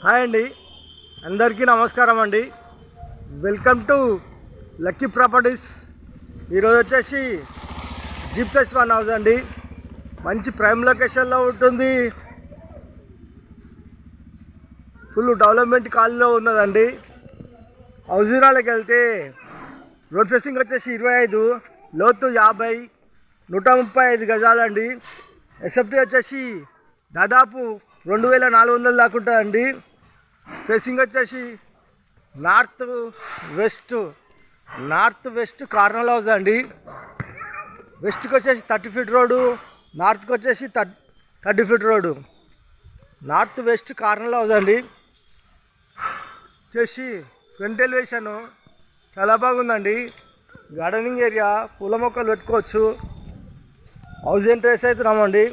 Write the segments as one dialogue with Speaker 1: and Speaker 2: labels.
Speaker 1: Hi అండి, అందరికీ నమస్కారం అండి. Welcome to lucky properties. ఈరోజు వచ్చేసి G+1 హౌస్ అండి. మంచి ప్రైమ్ లొకేషన్లో ఉంటుంది. ఫుల్ డెవలప్మెంట్ కాలంలో ఉన్నదండి. హౌజీరాలకు వెళ్తే రోడ్ ఫేసింగ్ వచ్చేసి 25, లోతు 50, 135 గజాలండి. ఎస్ఎఫ్టీ వచ్చేసి దాదాపు 2400 దాకా ఉంటుందండి. ఫేసింగ్ వచ్చేసి నార్త్ వెస్ట్ కార్నర్ హౌస్ అండి. వెస్ట్కి వచ్చేసి 30 ఫీట్ రోడ్డు, నార్త్కి వచ్చేసి 30 feet road. North west corner house అండి. వచ్చేసి ఫ్రంట్ ఎలివేషన్ చాలా బాగుందండి. గార్డెనింగ్ ఏరియా, పూల మొక్కలు పెట్టుకోవచ్చు. హౌస్ ఎంట్రెన్స్ అయితే రామండి.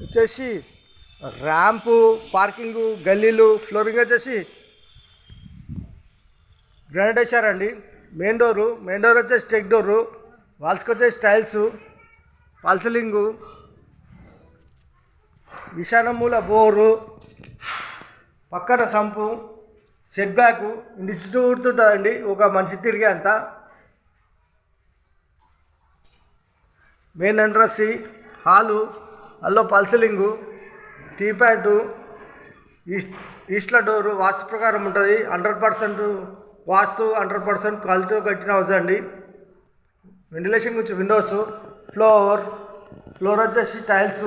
Speaker 1: వచ్చేసి ర్యాంపు, పార్కింగు, గల్లీలు, ఫ్లోరింగ్ వచ్చేసి గ్రానైట్ వేసారండి. మెయిన్ డోర్ వచ్చేసి టెక్ డోరు, వాల్స్కి వచ్చేసి టైల్స్, పాల్సలింగు, ఈశాన్య మూల బోరు, పక్కన సంపు, సెట్ బ్యాక్ ఇంటి చుట్టూ ఊడుతుంటుందండి, ఒక మనిషి తిరిగే అంత. మెయిన్ ఎంట్రన్స్ హాలు, అల్లో పల్సలింగు, టీ ప్యాంటు, ఈస్ట్ల డోరు వాస్తు ప్రకారం ఉంటుంది. 100% వాస్తు, 100% క్వాలిటీతో కట్టిన హౌస్ అండి. వెంటిలేషన్ గురించి విండోస్, ఫ్లోర్ వచ్చేసి టైల్స్.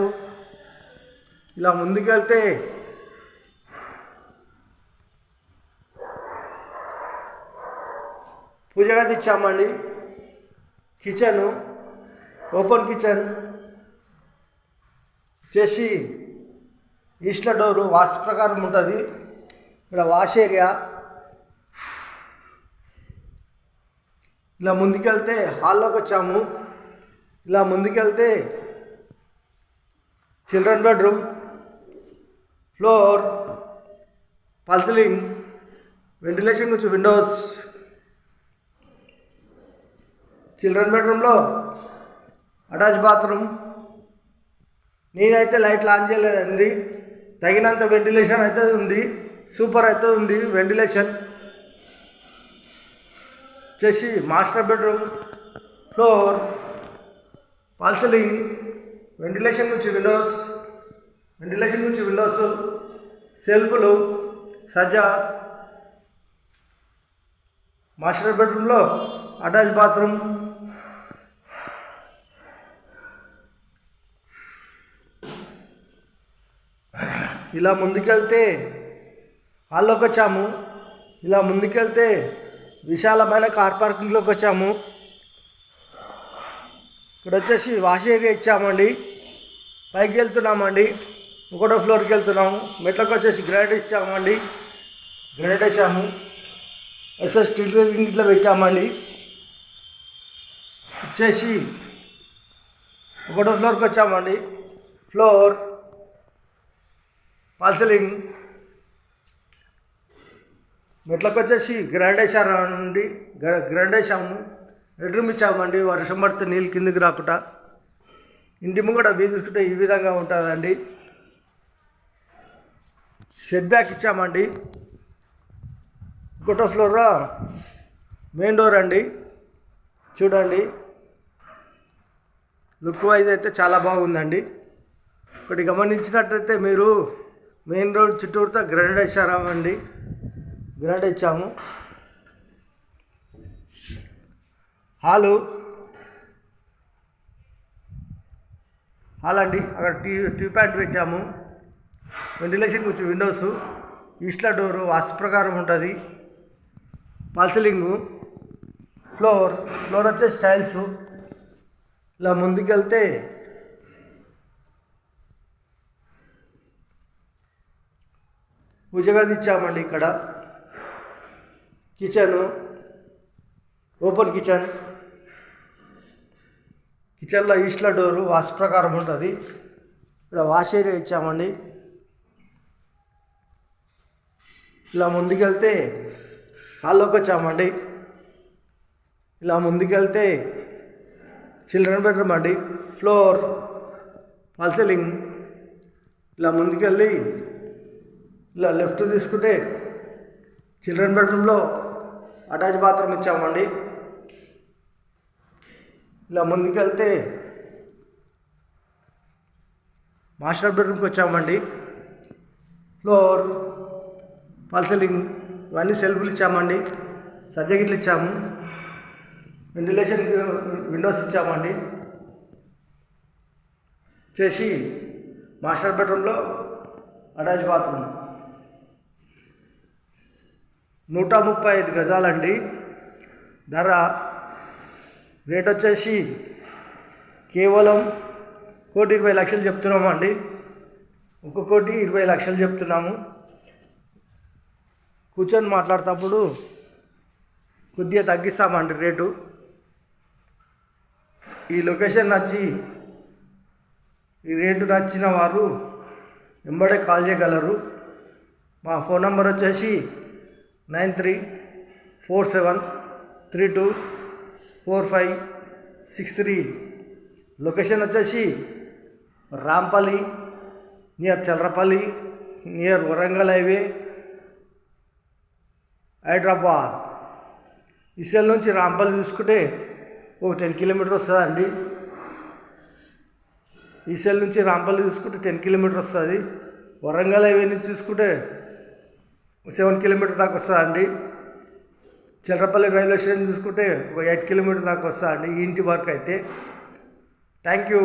Speaker 1: ఇలా ముందుకెళ్తే పూజ గది ఇచ్చామండి. కిచెను, ఓపెన్ కిచెన్ వచ్చేసి ఈస్ట్ల డోరు వాస్తు ప్రకారం ఉంటుంది. ఇక్కడ వాష్ ఏరియా. ఇలా ముందుకెళ్తే హాల్లోకి వచ్చాము. ఇలా ముందుకెళ్తే చిల్డ్రన్ బెడ్రూమ్, ఫ్లోర్, పల్సలింగ్, వెంటిలేషన్ గురించి విండోస్. చిల్డ్రన్ బెడ్రూమ్లో అటాచ్ బాత్రూమ్. నేనైతే లైట్లు ఆన్ చేయలేదండి. తగినంత వెంటిలేషన్ అయితే ఉంది, సూపర్ అయితే ఉంది వెంటిలేషన్. వచ్చేసి మాస్టర్ బెడ్రూమ్, ఫ్లోర్, పాల్సలింగ్, వెంటిలేషన్ గురించి విండోస్, సెల్ఫ్లు, సజ్జా. మాస్టర్ బెడ్రూమ్లో అటాచ్ బాత్రూమ్. ఇలా ముందుకెళ్తే హాల్లోకి వచ్చాము. ఇలా ముందుకెళ్తే విశాలమైన కార్ పార్కింగ్లోకి వచ్చాము. ఇక్కడ వచ్చేసి వాష్ ఏరియా ఇచ్చామండి. పైకి వెళ్తున్నామండి, 1వ ఫ్లోర్కి వెళ్తున్నాము. మెట్లకు వచ్చేసి గ్రానైట్ వేసాము. ఎస్ఎస్ స్టీల్ ఇట్లా పెట్టామండి. వచ్చేసి 1వ ఫ్లోర్కి వచ్చామండి. ఫ్లోర్, పాల్సలింగ్, మెట్లకు వచ్చేసి గ్రానైట్ వేసాము. బెడ్రూమ్ ఇచ్చామండి. వర్షం పడితే నీళ్ళు కిందికి రాకుండా. ఇంటి ముంగట వీధుకుంటే ఈ విధంగా ఉంటుందండి. సెట్ బ్యాక్ ఇచ్చామండి. 1వ ఫ్లోర్లో మెయిన్ డోర్ అండి. చూడండి, లుక్ వైజ్ అయితే చాలా బాగుందండి. ఒకటి గమనించినట్టయితే మీరు మెయిన్ రోడ్ చుట్టూరుతో గ్రానైట్ వేసామండి. గ్రానైట్ ఇచ్చాము. హాల్ అండి. అక్కడ టీ ప్యాంట్ పెట్టాము. వెంటిలేషన్ గురించి విండోస్, ఈస్ట్ల డోరు వాస్తు ప్రకారం ఉంటుంది. పాల్సలింగు, ఫ్లోర్ వచ్చేసి టైల్స్. ఇలా ముందుకెళ్తే పూజ గది ఇచ్చామండి. ఇక్కడ కిచెను, ఓపెన్ కిచెన్లో ఈస్ట్ల డోరు వాస్తు ప్రకారం ఉంటుంది. ఇక్కడ వాష్ ఏరియా ఇచ్చామండి. ఇలా ముందుకెళ్తే హాల్లోకి వచ్చామండి. ఇలా ముందుకెళ్తే చిల్డ్రన్ బెడ్రూమ్ అండి. Floor, fall ceiling. ఇలా ముందుకెళ్ళి ఇలా లెఫ్ట్ తీసుకుంటే చిల్డ్రన్ బెడ్రూమ్లో అటాచ్ బాత్రూమ్ ఇచ్చామండి. ఇలా ముందుకెళ్తే మాస్టర్ బెడ్రూమ్కి వచ్చామండి. ఫ్లోర్, ఫాల్ సీలింగ్ ఇవన్నీ సెల్ఫ్లు ఇచ్చామండి. సజ్జగిట్లు ఇచ్చాము. వెంటిలేషన్ విండోస్ ఇచ్చామండి. చేసి మాస్టర్ బెడ్రూమ్లో అటాచ్ బాత్రూమ్ 135 గజాలండి. ధర రేట్ వచ్చేసి కేవలం 1,20,00,000 చెప్తున్నాము అండి. 1,20,00,000 చెప్తున్నాము. కూర్చొని మాట్లాడేటప్పుడు కొద్దిగా తగ్గిస్తామండి రేటు. ఈ లొకేషన్ నచ్చి ఈ రేటు నచ్చిన వారు వెంబడే కాల్ చేయగలరు. మా ఫోన్ నెంబర్ వచ్చేసి 9347324563. లొకేషన్ వచ్చేసి Rampalli near Charlapalli, near Warangal highway, Hyderabad. ఇసల్ నుంచి రాంపల్లి చూసుకుంటే ఒక 10 కిలోమీటర్ వస్తుందండి. ఈసెల్ నుంచి రాంపల్లి చూసుకుంటే 10 కిలోమీటర్ వస్తుంది. వరంగల్ హైవే నుంచి చూసుకుంటే 7 కిలోమీటర్ దాకా వస్తుందండి. చల్రపల్లి రైల్వే స్టేషన్ చూసుకుంటే ఒక 8 కిలోమీటర్ దాకా వస్తుందండి ఈ ఇంటి వరకు అయితే. Thank you.